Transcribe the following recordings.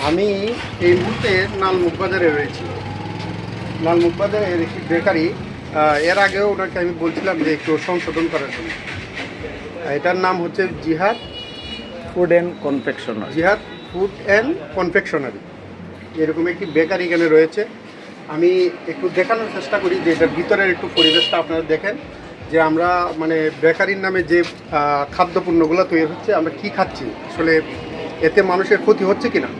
আমি এই মুহূর্তে লালমুখ বাজারে রয়েছি। লালমুখ বাজারের একটি বেকারি, এর আগেও ওনাকে আমি বলছিলাম যে একটু সংশোধন করার জন্য। এটার নাম হচ্ছে জিহাদ ফুড অ্যান্ড কনফেকশনারি। এরকম একটি বেকারি এখানে রয়েছে। আমি একটু দেখানোর চেষ্টা করি যে এটার ভিতরের একটু পরিবেশটা আপনারা দেখেন, যে আমরা মানে বেকারির নামে যে খাদ্যপণ্যগুলো তৈরি হচ্ছে, আমরা কি খাচ্ছি, আসলে এতে মানুষের ক্ষতি হচ্ছে কিনা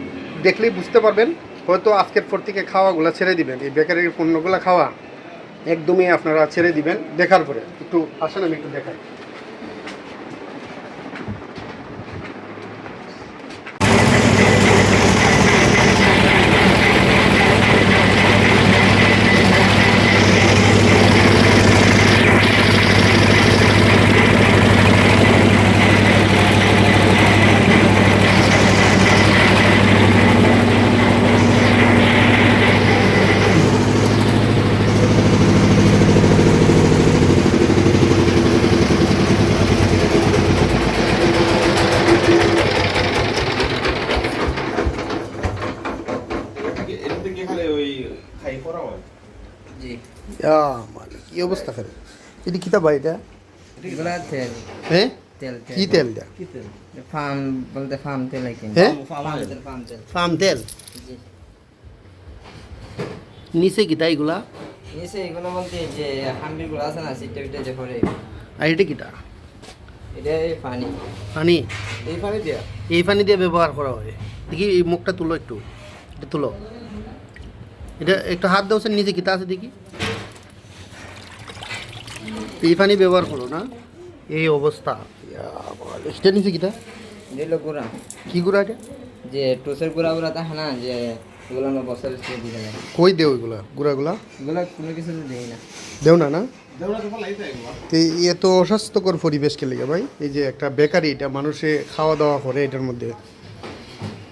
দেখলেই বুঝতে পারবেন। হয়তো আজকের পর থেকে খাওয়াগুলো ছেড়ে দিবেন, এই বেকারির পণ্যগুলো খাওয়া একদমই আপনারা ছেড়ে দিবেন। দেখার পরে একটু আসেন আমি একটু দেখাই। মানে কি অবস্থা খালি এটা কিতা ভাই এটা তেল হ্যাঁ তেল কি তেল এটা ফার্ম বলতে ফার্ম তেল আর কি হ্যাঁ ফার্ম তেল ফার্ম তেল জি নিচে কিতা এগুলা এসে এগুলো বলতে যে হাম্বির গুলো আছে না সিটে বিটে যে করে আর এটা কিতা এটা পানি পানি এই পানি দিয়া এই পানি দিয়ে ব্যবহার করা হয়। দেখি এই মুখটা তুলো, একটু এটা তুলো, এটা একটু হাত দেওয়া নিচে কিতা আছে দেখি। এই পানি ব্যবহার করো না, এই অবস্থা। এটা নিচে কিতা দিল গুড়া কি গুঁড়া এটা যে টোসের গুড়া গুড়া থাকে না যে এগুলো আমরা বসার দিয়ে দিতে লাগে কই দেও এগুলা গুঁড়াগুলা এগুলো কোনো কিছু দেই না দেও না না তো এত অস্বাস্থ্যকর পরিবেশ কে লেগে ভাই? এই যে একটা বেকারি, এটা মানুষে খাওয়া দাওয়া করে, এটার মধ্যে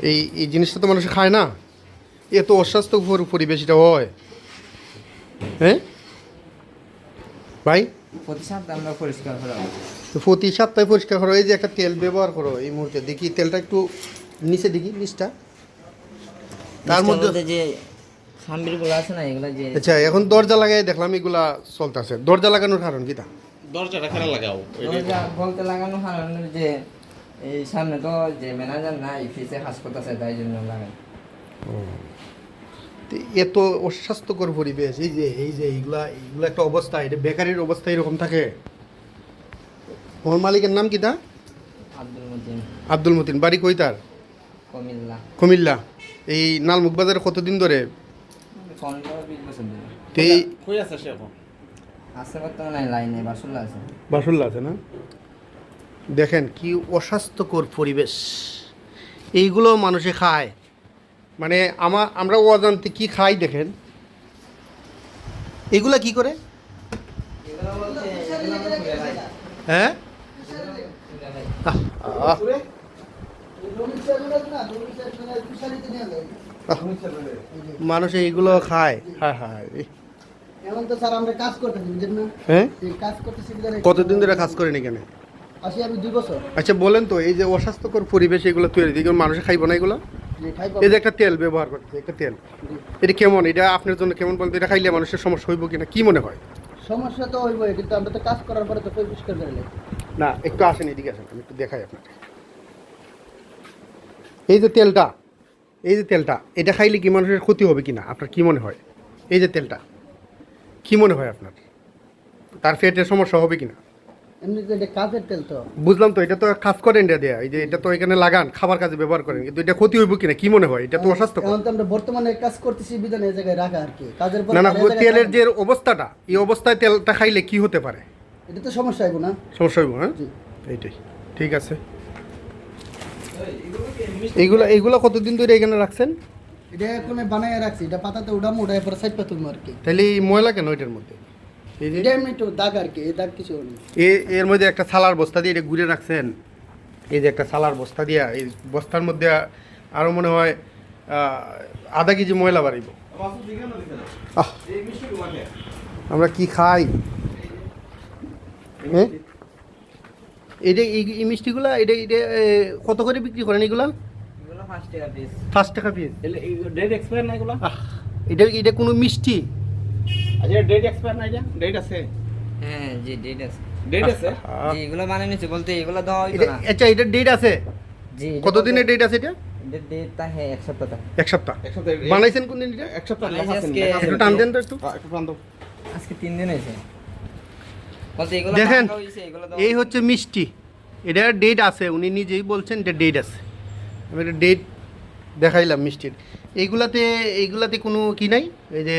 এই এই জিনিসটা তো মানুষে খায় না। এত অস্বাস্থ্যকর পরিবেশ এটা হয়, হ্যাঁ ভাই? প্রতি সপ্তাহে আমরা পরিষ্কার করা তো প্রতি সপ্তাহে পরিষ্কার করো। এই যে একটা তেল ব্যবহার করো এই মুহূর্তে, দেখি তেলটা একটু নিচে দেখি নিচটা, তার মধ্যে যে হাম্বির গুলো আছে না এগুলো যে আচ্ছা এখন দরজা লাগাই দেখলাম এগুলা চলতেছে। দরজা লাগানোর কারণ কিটা? দরজাটা খেলা লাগাও দরজা বলতে লাগানো কারণ যে এই সামনে তো যে ম্যানেজার নাই ফিসে হাস করতেছে তাই জন্য লাগাই এত অস্বাস্থ্যকর পরিবেশ। এই যে এইগুলা একটা অবস্থা, এটা বেকারির অবস্থা এরকম থাকে। ওর মালিকের নাম কিটা? আব্দুল মতিন। বাড়ি কই তার? কুমিল্লা। এই লালমুখ বাজারে কতদিন ধরে? 15-20 বছর ধরে। কই আছে সে এখন? আছে বর্তমানে লাইনে বাসুল্লা আছে না? দেখেন কি অস্বাস্থ্যকর পরিবেশ। এইগুলো মানুষে খায়, মানে আমরা অজান্তে কি খাই দেখেন। এগুলা কি করে? হ্যাঁ মানুষ এইগুলো খায়। হ্যাঁ হ্যাঁ এখন তো স্যার আমরা কাজ করতেছি বুঝলেন না? হ্যাঁ এই কাজ করতেছি কতদিন ধরে কাজ করেন এখানে? আসি আমি 2 বছর। আচ্ছা বলেন তো, এই যে অস্বাস্থ্যকর পরিবেশ এগুলো তৈরি দিকে মানুষ খাইব না এগুলো? এই যে একটা তেল ব্যবহার করছে, একটা তেল, এটা কেমন? এটা আপনার জন্য কেমন বলতে? এটা খাইলে মানুষের সমস্যা হইব কিনা কি মনে হয়? সমস্যা তো হইবই, কিন্তু আমরা তো কাজ করার পরে তো পরিষ্কার করে নেই না। একটু আসেন এদিকে আসেন, আমি একটু দেখাই আপনাকে। এই যে তেলটা এটা খাইলে কি মানুষের ক্ষতি হবে কিনা আপনার কি মনে হয়? এই যে তেলটা কি মনে হয় আপনার? তার পেটের সমস্যা হবে কিনা? এমনি তো এটা কাজের তেল তো। বুঝলাম তো, এটা তো কাজ করেন এটা দেয়া, এই যে এটা তো এখানে লাগান, খাবার কাজে ব্যবহার করেন, কিন্তু এটা ক্ষতি হইব কিনা কি মনে হয়? এটা তো অস্বাস্থ্যকর। এখন তো আমরা বর্তমানে কাজ করতেছি বিধানে এই জায়গায় রাখা আর কি কাজের পর না তেলের যে অবস্থাটা, এই অবস্থায় তেলটা খাইলে কি হতে পারে? এটা তো সমস্যা হইব না? সমস্যা হইব। হ্যাঁ এইটাই ঠিক আছে। এইগুলা কতদিন ধরে এখানে রাখছেন? এটা এখন বানায় রাখছি, এটা পাতাতে উঠামো, উঠায় পরে সাইড পাতুম আর কি। তাহলে এই ময়লা কেন এটার মধ্যে? এটা এমনি একটু দাগ আর কি, এই দাগ কিছু নেই। এর মধ্যে একটা সালার বস্তা দিয়ে এটা ঘুরে রাখছেন। এই যে একটা সালার বস্তা দিয়া, এই বস্তার মধ্যে আরও মনে হয় আধা কেজি ময়লা বাড়িব। আমরা কি খাই? হ্যাঁ এটা এই মিষ্টিগুলা এটা কত করে বিক্রি করেন এগুলা? 5 টাকা পিস 5 টাকা পিস। ডেট এক্সপায়ার না এগুলো? এটা কোনো মিষ্টি? আচ্ছা ডেট এক্সপায়ার না এটা? ডেট আছে? হ্যাঁ জি ডেট আছে ডেট আছে? জি এগুলো বানিয়ে নিছি বলতে এগুলো দেওয়া হইতো এটা না আচ্ছা এটা ডেট আছে? জি কতদিনের ডেট আছে এটা? ডেটটা হ্যাঁ এক সপ্তাহ এক সপ্তাহ। এক সপ্তাহ বানাইছেন কোন দিন এটা? এক সপ্তাহ বানাইছি লেখা আছে, আজকে। লেখা আছে। একটু টান দেন তো একটু। একটু টান দাও। আজকে 3 দিন হয়েছে বলতে এগুলো দেখেন বানানো হইছে এগুলো দেওয়া এই হচ্ছে মিষ্টি, এটা ডেট আছে, উনি নিজেই বলছেন এটা ডেট আছে। আমি এটা ডেট দেখাইলাম মিষ্টির। এইগুলাতে কোনো কি নাই, এই যে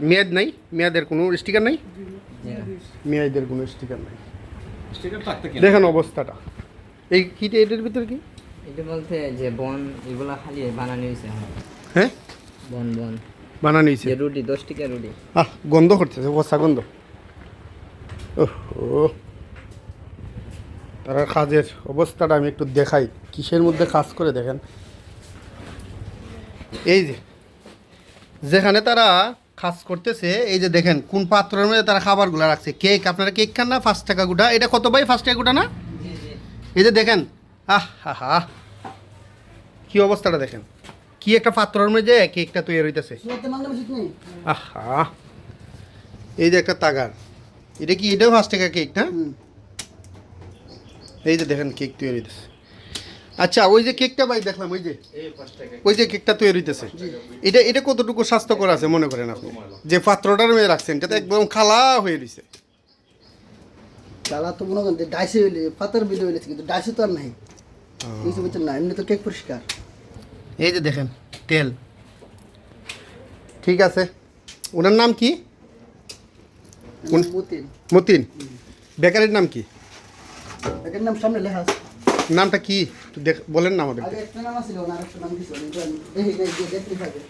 মেয়াদ নাই, মেয়াদের কোনো স্টিকার নাই, জি না। মেয়াদের কোনো স্টিকার নাই। স্টিকার থাকতে কি? দেখেন অবস্থাটা, এই কিটা এটার ভিতরে কি? এটা বলতে যে বন এগুলা খালি বানানো হয়েছে হ্যাঁ বন বানানো হয়েছে। যে রুটি 10 টাকা রুটি গন্ধ করতেছে, বসা গন্ধ। ওহো, তারা কাজের অবস্থাটা আমি একটু দেখাই, কিসের মধ্যে কাজ করে দেখেন। এই যে যেখানে তারা কাজ করতেছে, এই যে দেখেন কোন পাত্রের মধ্যে তারা খাবারগুলো রাখছে। কেক, আপনারা কেক খান না? 5 টাকা গোটা। এটা কত ভাই 5 টাকা গোটা না? জি জি এই যে দেখেন, হা কি অবস্থাটা দেখেন, কি একটা পাত্রের মধ্যে কেকটা তৈরি হইতেছে। সুরাতে মাংনা বেশি নেই আহা, এই যে একটা তাগার, এটা কি এটাও 5 টাকা কেক না? এই যে দেখেন কেক তৈরি হইতেছে। আচ্ছা ওই যে কেকটা ভাই দেখলাম, ওই যে এই 5 টাকা। ওই যে কেকটা তৈরি হইতেছে, এটা কতটুকু স্বাস্থ্যকর আছে মনে করেন আপনি? যে পাত্রটার মধ্যে রাখছেন এটা তো একদম খালা হয়ে রয়েছে। তালা তো মনে করেন যে ডাইসে হইলে পাতার বিলে হইলেছে, কিন্তু ডাইসে তো আর নাই কিছু বুঝছেন না, এমনি তো কেক পরিষ্কার। এই যে দেখেন তেল, ঠিক আছে। ওনার নাম কি? মতিন মতিন। বেকারির নাম কি? এটার নাম সামনে লেখা আছে। নামটা কি একটু বলেন না আমাদের। আগে একটা নাম আছিল, আর একটা নাম কিছু দেখি দেখতে থাকে।